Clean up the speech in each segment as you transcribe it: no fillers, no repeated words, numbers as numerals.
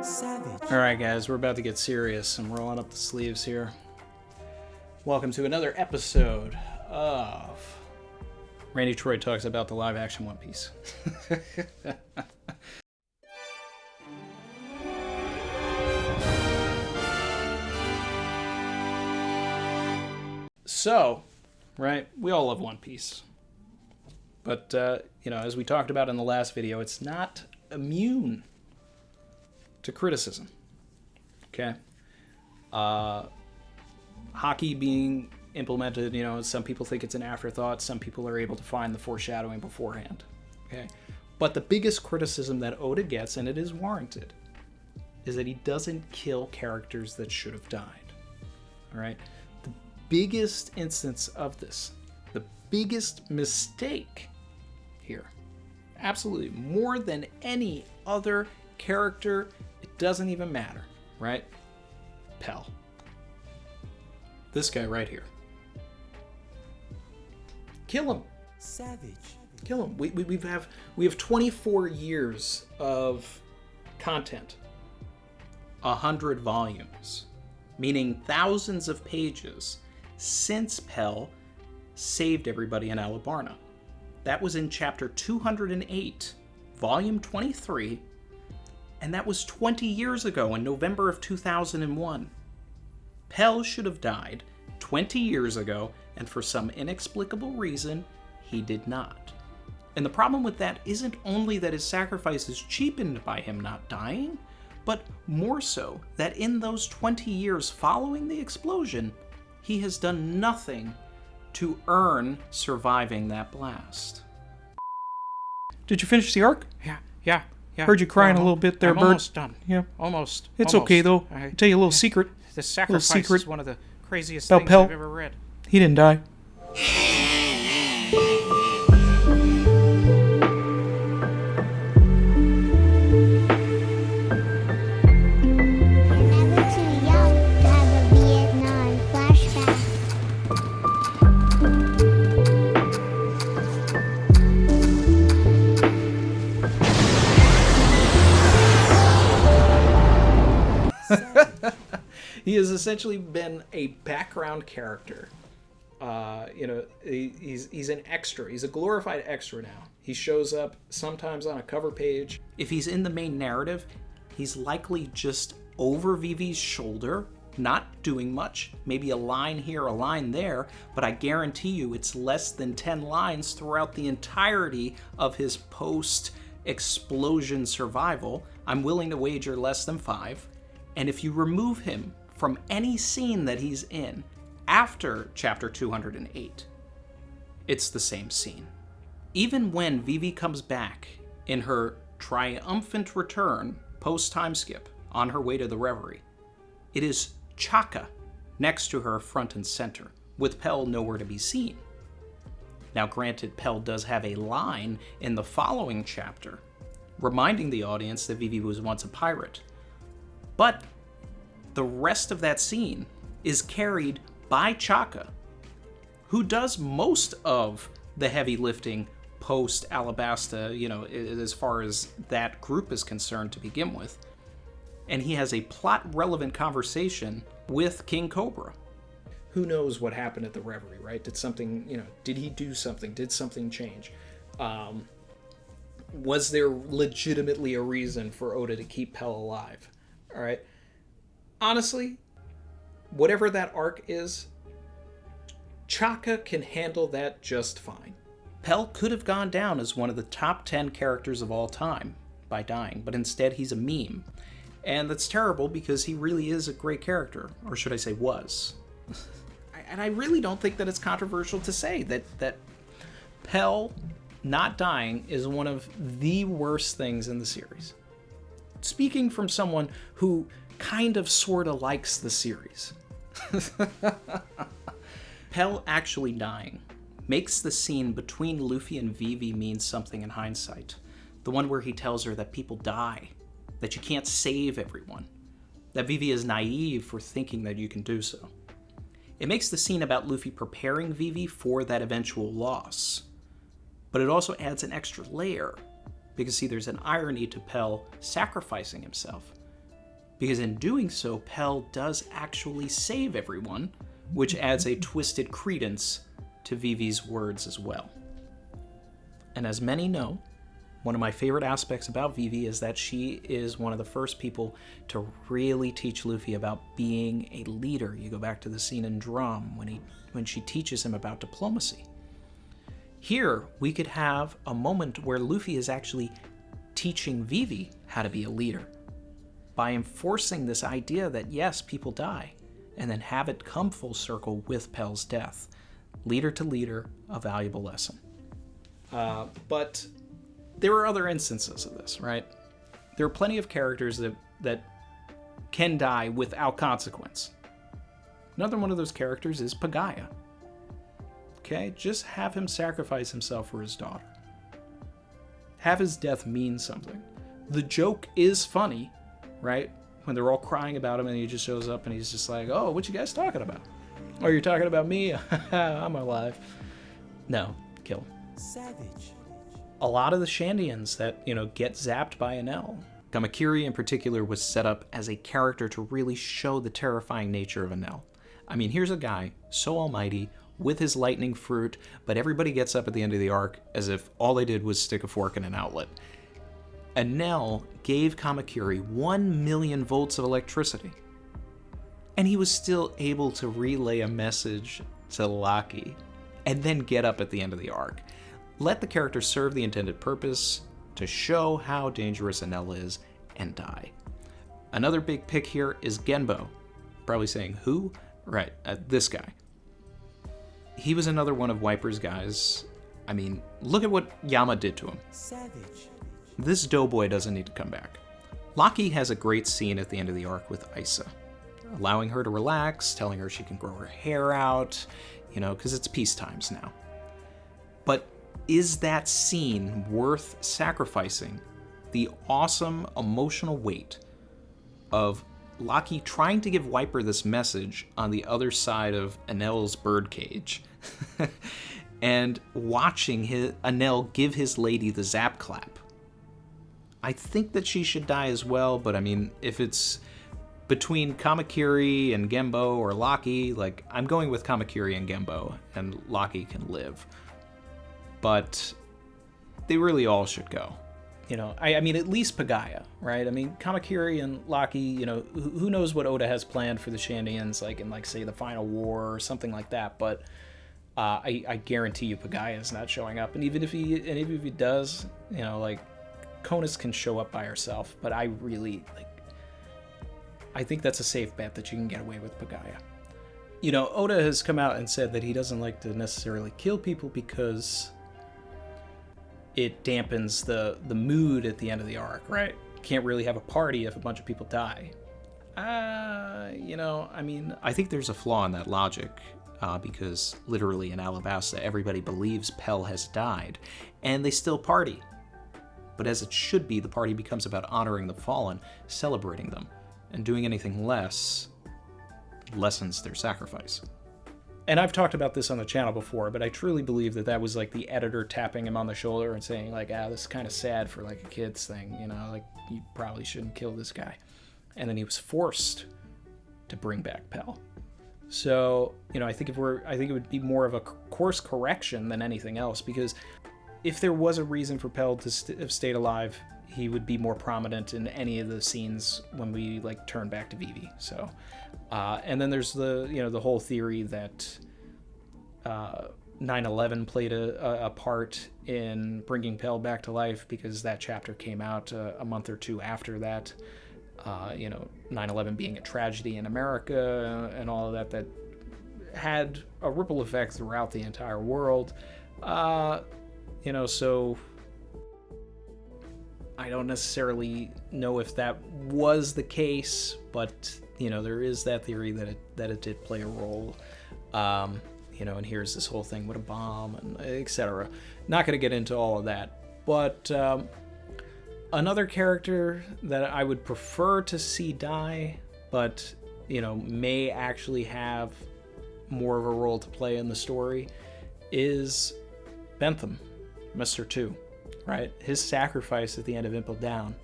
Savage. Alright guys, we're about to get serious. I'm rolling up the sleeves here. Welcome to another episode of Randy Troy Talks About the Live Action One Piece. So, right, we all love One Piece. But, as we talked about in the last video, it's not immune to criticism. Okay? Hockey being implemented, some people think it's an afterthought. Some people are able to find the foreshadowing beforehand. Okay? But the biggest criticism that Oda gets, and it is warranted, is that he doesn't kill characters that should have died. All right? The biggest instance of this, the biggest mistake here, absolutely, more than any other character, it doesn't even matter, right? Pell. This guy right here. Kill him. Savage. Kill him. We have 24 years of content. 100 volumes, meaning thousands of pages since Pell saved everybody in Alabarna. That was in chapter 208, volume 23, and that was 20 years ago in November of 2001. Pell should have died 20 years ago, and for some inexplicable reason, he did not. And the problem with that isn't only that his sacrifice is cheapened by him not dying, but more so that in those 20 years following the explosion, he has done nothing to earn surviving that blast. Did you finish the arc? Yeah. Heard you crying a little bit there, I'm Bird. almost done. Yeah. Almost. It's okay, though. I I'll tell you a little secret. The sacrifice secret is one of the craziest about things Pell. I've ever read. He didn't die. Never too young to have a Vietnam flashback. He has essentially been a background character. He's an extra. He's a glorified extra now. He shows up sometimes on a cover page. If he's in the main narrative, he's likely just over Vivi's shoulder, not doing much. Maybe a line here, a line there, but I guarantee you it's less than 10 lines throughout the entirety of his post-explosion survival. I'm willing to wager less than 5. And if you remove him from any scene that he's in after chapter 208, it's the same scene. Even when Vivi comes back in her triumphant return post-time skip on her way to the Reverie, it is Chaka next to her front and center, with Pell nowhere to be seen. Now granted, Pell does have a line in the following chapter reminding the audience that Vivi was once a pirate, but the rest of that scene is carried by Chaka, who does most of the heavy lifting post-Alabasta, as far as that group is concerned to begin with. And he has a plot-relevant conversation with King Cobra. Who knows what happened at the Reverie, right? Did he do something? Did something change? Was there legitimately a reason for Oda to keep Pell alive? All right. Honestly, whatever that arc is, Chaka can handle that just fine. Pell could have gone down as one of the top 10 characters of all time by dying, but instead he's a meme. And that's terrible because he really is a great character, or should I say was. And I really don't think that it's controversial to say that Pell not dying is one of the worst things in the series. Speaking from someone who kind of sort of likes the series. Pell actually dying makes the scene between Luffy and Vivi mean something in hindsight. The one where he tells her that people die, that you can't save everyone, that Vivi is naive for thinking that you can do so. It makes the scene about Luffy preparing Vivi for that eventual loss. But it also adds an extra layer, because see, there's an irony to Pell sacrificing himself, because in doing so, Pell does actually save everyone, which adds a twisted credence to Vivi's words as well. And as many know, one of my favorite aspects about Vivi is that she is one of the first people to really teach Luffy about being a leader. You go back to the scene in Drum when she teaches him about diplomacy. Here, we could have a moment where Luffy is actually teaching Vivi how to be a leader by enforcing this idea that yes, people die, and then have it come full circle with Pell's death. Leader to leader, a valuable lesson. But there are other instances of this, right? There are plenty of characters that can die without consequence. Another one of those characters is Pagaya. Okay, just have him sacrifice himself for his daughter. Have his death mean something. The joke is funny, right? When they're all crying about him and he just shows up and he's just like, oh, what you guys talking about? Oh, you're talking about me? I'm alive. No, kill him. Savage. A lot of the Shandians that, get zapped by Enel. Kamakiri in particular was set up as a character to really show the terrifying nature of Enel. I mean, here's a guy so almighty with his lightning fruit, but everybody gets up at the end of the arc as if all they did was stick a fork in an outlet. Enel gave Kamakiri 1 million volts of electricity, and he was still able to relay a message to Laki and then get up at the end of the arc. Let the character serve the intended purpose to show how dangerous Enel is and die. Another big pick here is Genbo. Probably saying, who? Right, this guy. He was another one of Wiper's guys. I mean, look at what Yama did to him. Savage. This doughboy doesn't need to come back. Laki has a great scene at the end of the arc with Isa, allowing her to relax, telling her she can grow her hair out, because it's peace times now. But is that scene worth sacrificing the awesome emotional weight of Laki trying to give Wiper this message on the other side of Enel's birdcage and watching Enel give his lady the zap clap? I think that she should die as well, but I mean, if it's between Kamakiri and Genbo or Laki, I'm going with Kamakiri and Genbo, and Laki can live. But they really all should go. I mean, at least Pagaya, right? I mean, Kamakiri and Laki, who knows what Oda has planned for the Shandians, in, say, the final war or something like that, but I guarantee you Pagaya is not showing up. And even if he does, Konis can show up by herself, but I really, I think that's a safe bet that you can get away with Pagaya. Oda has come out and said that he doesn't like to necessarily kill people because it dampens the mood at the end of the arc, right? Can't really have a party if a bunch of people die. I mean, I think there's a flaw in that logic, because literally in Alabasta, everybody believes Pell has died, and they still party. But as it should be, the party becomes about honoring the fallen, celebrating them, and doing anything less lessens their sacrifice. And I've talked about this on the channel before, but I truly believe that was the editor tapping him on the shoulder and saying this is kind of sad for a kid's thing, you probably shouldn't kill this guy. And then he was forced to bring back Pell. So, I think it would be more of a course correction than anything else, because if there was a reason for Pell to have stayed alive, he would be more prominent in any of the scenes when we turn back to Vivi. So, and then there's the whole theory that 9/11 played a part in bringing Pell back to life, because that chapter came out a month or two after that. 9/11 being a tragedy in America and all of that had a ripple effect throughout the entire world. So I don't necessarily know if that was the case, but there is that theory that it did play a role. And here's this whole thing with a bomb and etc. Not going to get into all of that, but another character that I would prefer to see die, but may actually have more of a role to play in the story, is Bentham, Mr. 2, right? His sacrifice at the end of Impel Down.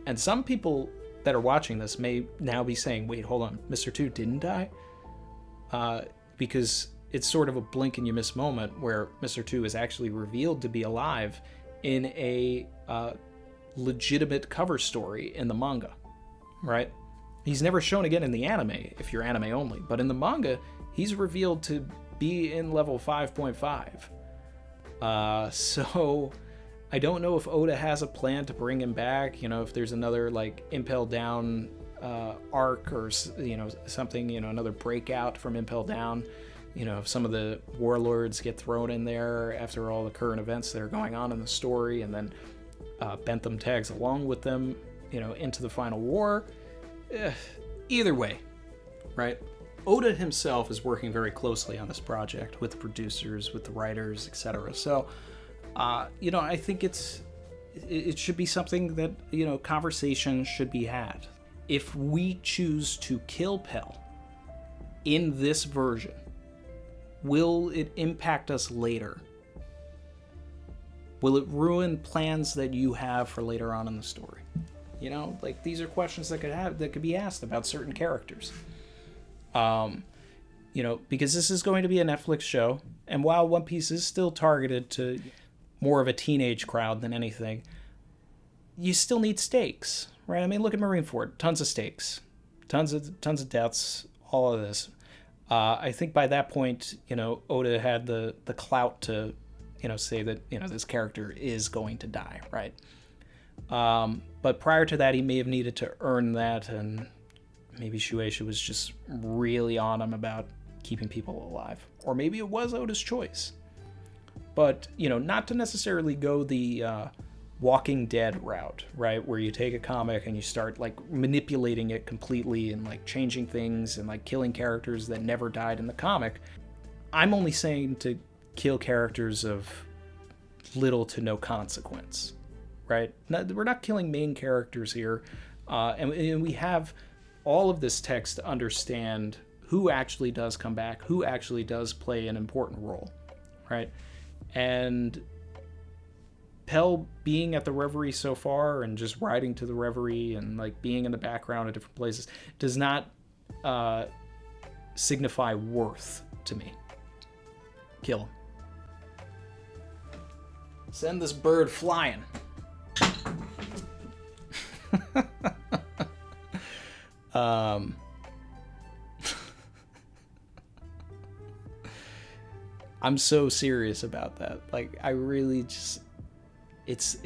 And some people that are watching this may now be saying, wait, hold on, Mr. 2 didn't die? Because it's sort of a blink and you miss moment where Mr. 2 is actually revealed to be alive in a legitimate cover story in the manga, right? He's never shown again in the anime, if you're anime only, but in the manga, he's revealed to be in level 5.5. So I don't know if Oda has a plan to bring him back, if there's another like Impel Down arc or something, another breakout from Impel Down, if some of the warlords get thrown in there after all the current events that are going on in the story, and then Bentham tags along with them, into the final war. Either way, right? Oda himself is working very closely on this project with the producers, with the writers, etc. So, I think it should be something that, conversation should be had. If we choose to kill Pell in this version, will it impact us later? Will it ruin plans that you have for later on in the story? These are questions that could be asked about certain characters. Because this is going to be a Netflix show, and while One Piece is still targeted to more of a teenage crowd than anything, you still need stakes, right? I mean, look at Marineford, tons of stakes, tons of deaths, all of this. I think by that point, Oda had the clout to, say that, this character is going to die, right? But prior to that, he may have needed to earn that, and maybe Shueisha was just really on him about keeping people alive. Or maybe it was Oda's choice. But, not to necessarily go the Walking Dead route, right? Where you take a comic and you start, manipulating it completely and, changing things and, killing characters that never died in the comic. I'm only saying to kill characters of little to no consequence, right? We're not killing main characters here. And we have all of this text to understand who actually does come back, who actually does play an important role, right? And Pell being at the Reverie so far and just riding to the Reverie and being in the background at different places does not signify worth to me. Kill him. Send this bird flying. I'm so serious about that. I really just, it's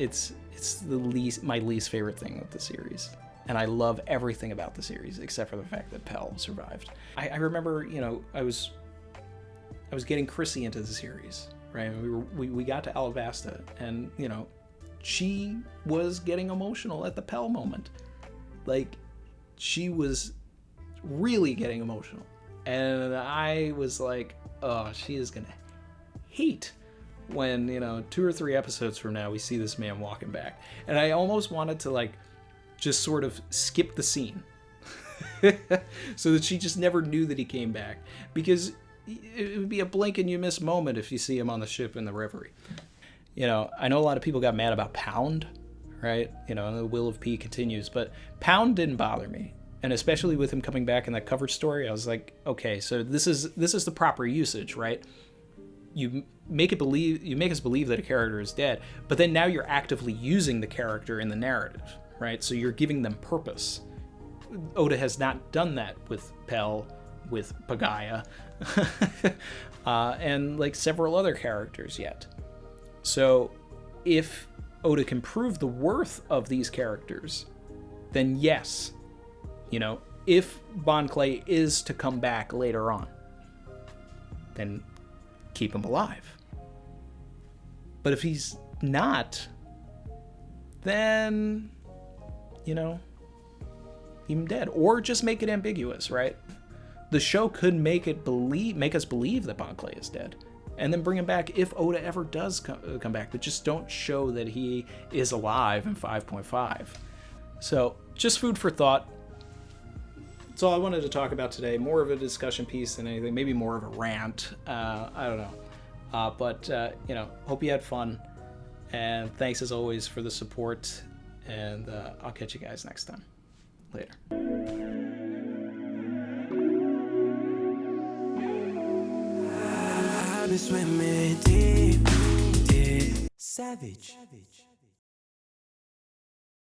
my least favorite thing with the series. And I love everything about the series except for the fact that Pell survived. I remember, I was getting Chrissy into the series, right? We got to Alabasta, and she was getting emotional at the Pell moment. She was really getting emotional, and I was like, oh, she is gonna hate when 2 or 3 episodes from now we see this man walking back. And I almost wanted to just sort of skip the scene so that she just never knew that he came back, because it would be a blink and you miss moment if you see him on the ship in the Reverie. I know a lot of people got mad about Pound, right? And the Will of P continues, but Pound didn't bother me. And especially with him coming back in that cover story, I was like, okay, so this is the proper usage, right? You make us believe that a character is dead, but then now you're actively using the character in the narrative, right? So you're giving them purpose. Oda has not done that with Pell, with Pagaya, and several other characters yet. So if Oda can prove the worth of these characters, then yes, if Bon Clay is to come back later on, then keep him alive. But if he's not, then, keep him dead. Or just make it ambiguous, right? The show could make us believe that Bon Clay is dead, and then bring him back if Oda ever does come back, but just don't show that he is alive in 5.5. So, just food for thought. That's all I wanted to talk about today. More of a discussion piece than anything. Maybe more of a rant. I don't know. But hope you had fun. And thanks as always for the support. And I'll catch you guys next time. Later. I've been swimming deep, deep. Savage.